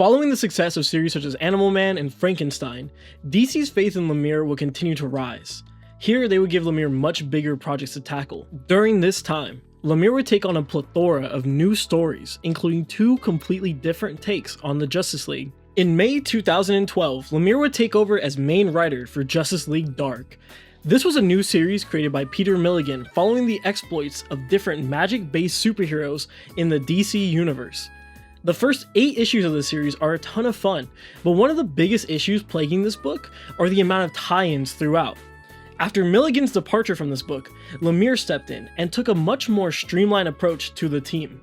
Following the success of series such as Animal Man and Frankenstein, DC's faith in Lemire would continue to rise. Here, they would give Lemire much bigger projects to tackle. During this time, Lemire would take on a plethora of new stories, including 2 completely different takes on the Justice League. In May 2012, Lemire would take over as main writer for Justice League Dark. This was a new series created by Peter Milligan following the exploits of different magic-based superheroes in the DC universe. The first 8 issues of the series are a ton of fun, but one of the biggest issues plaguing this book are the amount of tie-ins throughout. After Milligan's departure from this book, Lemire stepped in and took a much more streamlined approach to the team.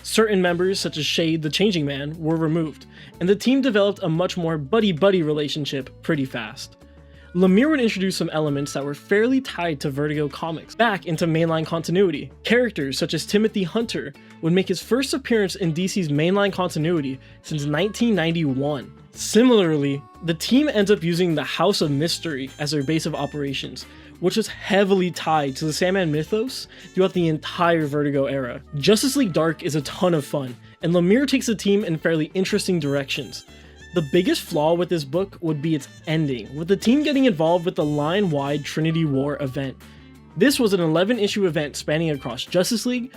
Certain members, such as Shade the Changing Man, were removed, and the team developed a much more buddy-buddy relationship pretty fast. Lemire would introduce some elements that were fairly tied to Vertigo comics back into mainline continuity. Characters such as Timothy Hunter would make his first appearance in DC's mainline continuity since 1991. Similarly, the team ends up using the House of Mystery as their base of operations, which was heavily tied to the Sandman mythos throughout the entire Vertigo era. Justice League Dark is a ton of fun, and Lemire takes the team in fairly interesting directions. The biggest flaw with this book would be its ending, with the team getting involved with the line-wide Trinity War event. This was an 11-issue event spanning across Justice League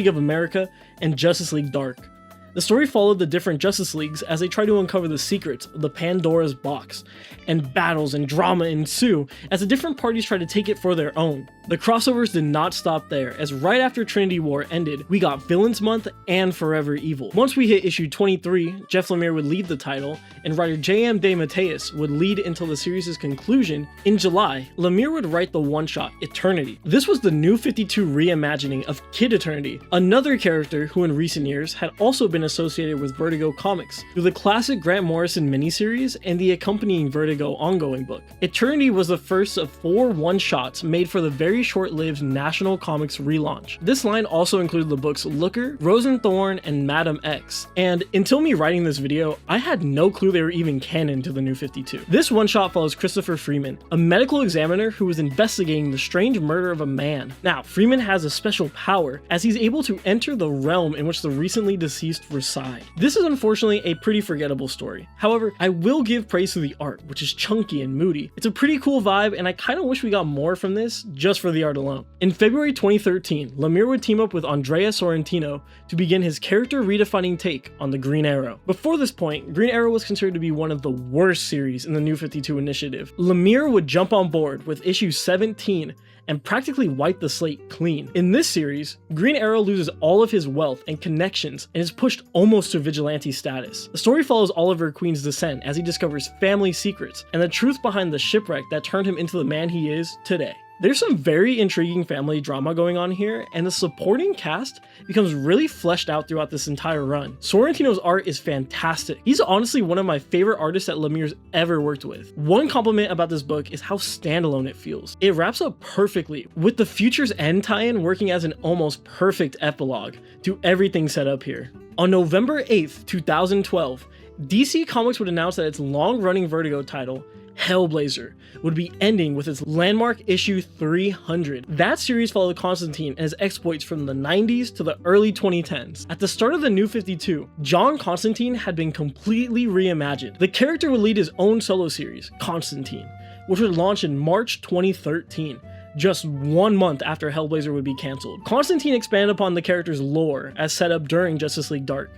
of America, and Justice League Dark. The story followed the different Justice Leagues as they try to uncover the secrets of the Pandora's box, and battles and drama ensue as the different parties try to take it for their own. The crossovers did not stop there, as right after Trinity War ended, we got Villains Month and Forever Evil. Once we hit issue 23, Jeff Lemire would lead the title, and writer J.M. DeMatteis would lead until the series' conclusion. In July, Lemire would write the one-shot Eternity. This was the New 52 reimagining of Kid Eternity, another character who in recent years had also been associated with Vertigo comics through the classic Grant Morrison miniseries and the accompanying Vertigo ongoing book. Eternity was the first of 4 one-shots made for the very short-lived National Comics relaunch. This line also included the books Looker, Rosenthorn, and Madam X, and until me writing this video, I had no clue they were even canon to the New 52. This one-shot follows Christopher Freeman, a medical examiner who was investigating the strange murder of a man. Now, Freeman has a special power, as he's able to enter the realm in which the recently deceased reside. This is unfortunately a pretty forgettable story. However, I will give praise to the art, which is chunky and moody. It's a pretty cool vibe, and I kinda wish we got more from this just for the art alone. In February 2013, Lemire would team up with Andrea Sorrentino to begin his character redefining take on the Green Arrow. Before this point, Green Arrow was considered to be one of the worst series in the New 52 initiative. Lemire would jump on board with issue 17 and practically wipe the slate clean. In this series, Green Arrow loses all of his wealth and connections and is pushed almost to vigilante status. The story follows Oliver Queen's descent as he discovers family secrets and the truth behind the shipwreck that turned him into the man he is today. There's some very intriguing family drama going on here, and the supporting cast becomes really fleshed out throughout this entire run. Sorrentino's art is fantastic. He's honestly one of my favorite artists that Lemire's ever worked with. One compliment about this book is how standalone it feels. It wraps up perfectly, with the Future's End tie-in working as an almost perfect epilogue to everything set up here. On November 8th, 2012, DC Comics would announce that its long-running Vertigo title, Hellblazer, would be ending with its landmark issue 300. That series followed Constantine and his exploits from the 90s to the early 2010s. At the start of the New 52, John Constantine had been completely reimagined. The character would lead his own solo series, Constantine, which would launch in March 2013. Just 1 month after Hellblazer would be cancelled. Constantine expanded upon the character's lore as set up during Justice League Dark.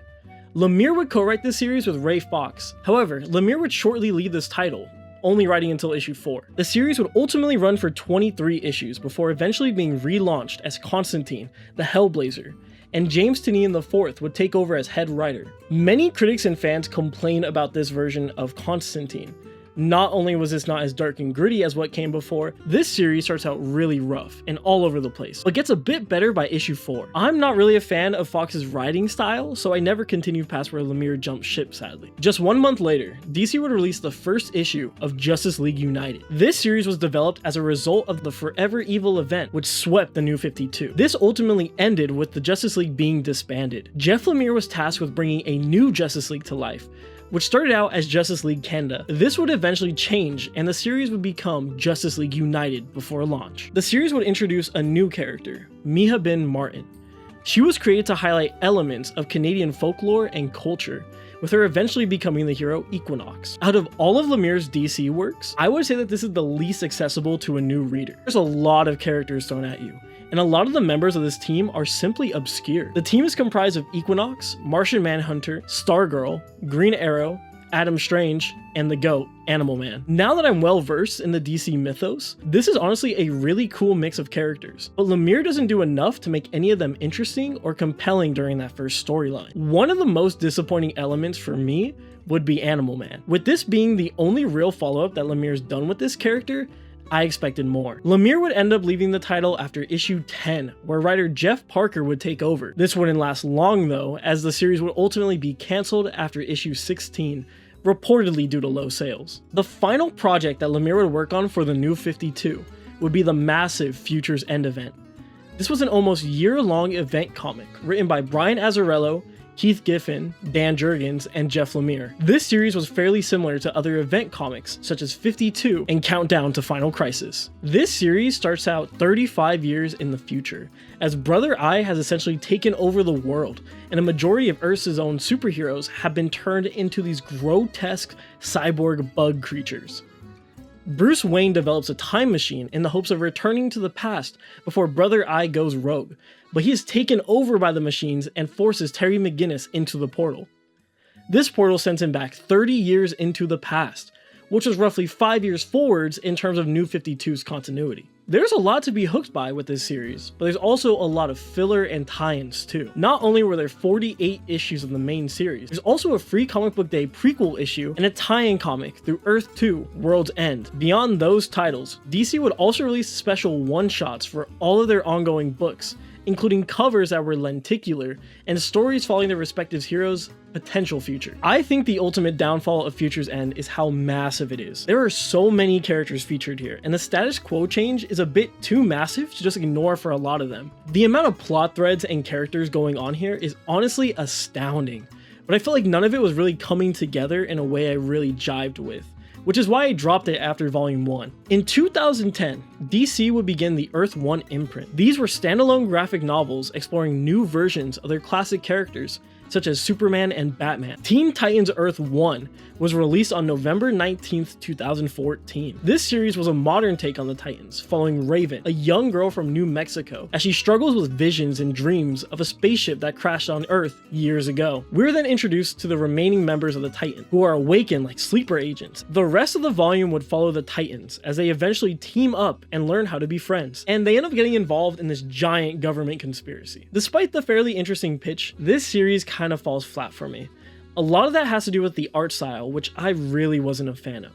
Lemire would co-write this series with Ray Fox. However, Lemire would shortly lead this title, only writing until issue 4. The series would ultimately run for 23 issues before eventually being relaunched as Constantine, the Hellblazer, and James Tynion IV would take over as head writer. Many critics and fans complain about this version of Constantine. Not only was this not as dark and gritty as what came before, this series starts out really rough and all over the place, but gets a bit better by issue 4. I'm not really a fan of Fox's writing style, so I never continued past where Lemire jumped ship, sadly. Just 1 month later, DC would release the first issue of Justice League United. This series was developed as a result of the Forever Evil event, which swept the New 52. This ultimately ended with the Justice League being disbanded. Jeff Lemire was tasked with bringing a new Justice League to life, which started out as Justice League Kenda. This would eventually change, and the series would become Justice League United before launch. The series would introduce a new character, Miha Bin Martin. She was created to highlight elements of Canadian folklore and culture, with her eventually becoming the hero Equinox. Out of all of Lemire's DC works, I would say that this is the least accessible to a new reader. There's a lot of characters thrown at you, and a lot of the members of this team are simply obscure. The team is comprised of Equinox, Martian Manhunter, Stargirl, Green Arrow, Adam Strange, and the GOAT, Animal Man. Now that I'm well versed in the DC mythos, this is honestly a really cool mix of characters, but Lemire doesn't do enough to make any of them interesting or compelling during that first storyline. One of the most disappointing elements for me would be Animal Man. With this being the only real follow-up that Lemire's done with this character, I expected more. Lemire would end up leaving the title after issue 10, where writer Jeff Parker would take over. This wouldn't last long though, as the series would ultimately be cancelled after issue 16, reportedly due to low sales. The final project that Lemire would work on for the New 52 would be the massive Future's End event. This was an almost year-long event comic written by Brian Azzarello, Keith Giffen, Dan Jurgens, and Jeff Lemire. This series was fairly similar to other event comics such as 52 and Countdown to Final Crisis. This series starts out 35 years in the future, as Brother Eye has essentially taken over the world, and a majority of Earth's own superheroes have been turned into these grotesque cyborg bug creatures. Bruce Wayne develops a time machine in the hopes of returning to the past before Brother Eye goes rogue, but he is taken over by the machines and forces Terry McGinnis into the portal. This portal sends him back 30 years into the past, which was roughly 5 years forwards in terms of New 52's continuity. There's a lot to be hooked by with this series, but there's also a lot of filler and tie-ins too. Not only were there 48 issues of the main series, there's also a free Comic Book Day prequel issue and a tie-in comic through Earth 2, World's End. Beyond those titles, DC would also release special one-shots for all of their ongoing books, including covers that were lenticular and stories following their respective heroes' potential future. I think the ultimate downfall of Future's End is how massive it is. There are so many characters featured here, and the status quo change is a bit too massive to just ignore for a lot of them. The amount of plot threads and characters going on here is honestly astounding, but I feel like none of it was really coming together in a way I really jived with, which is why I dropped it after volume 1. In 2010, DC would begin the Earth 1 imprint. These were standalone graphic novels exploring new versions of their classic characters, such as Superman and Batman. Teen Titans Earth 1 was released on November 19th, 2014. This series was a modern take on the Titans, following Raven, a young girl from New Mexico, as she struggles with visions and dreams of a spaceship that crashed on Earth years ago. We're then introduced to the remaining members of the Titan, who are awakened like sleeper agents. The rest of the volume would follow the Titans, as they eventually team up and learn how to be friends, and they end up getting involved in this giant government conspiracy. Despite the fairly interesting pitch, this series kind of falls flat for me. A lot of that has to do with the art style, which I really wasn't a fan of.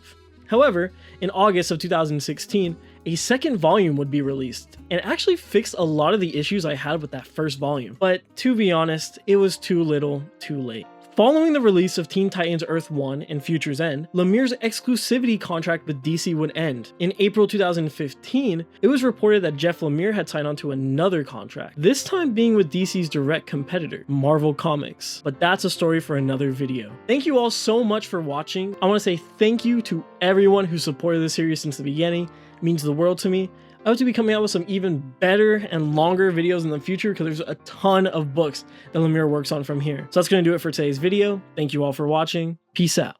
However, in August of 2016, a second volume would be released, and actually fixed a lot of the issues I had with that first volume. But to be honest, it was too little, too late. Following the release of Teen Titans Earth 1 and Future's End, Lemire's exclusivity contract with DC would end. In April 2015, it was reported that Jeff Lemire had signed on to another contract, this time being with DC's direct competitor, Marvel Comics. But that's a story for another video. Thank you all so much for watching. I want to say thank you to everyone who supported this series since the beginning. It means the world to me. I hope to be coming out with some even better and longer videos in the future, because there's a ton of books that Lemire works on from here. So that's going to do it for today's video. Thank you all for watching. Peace out.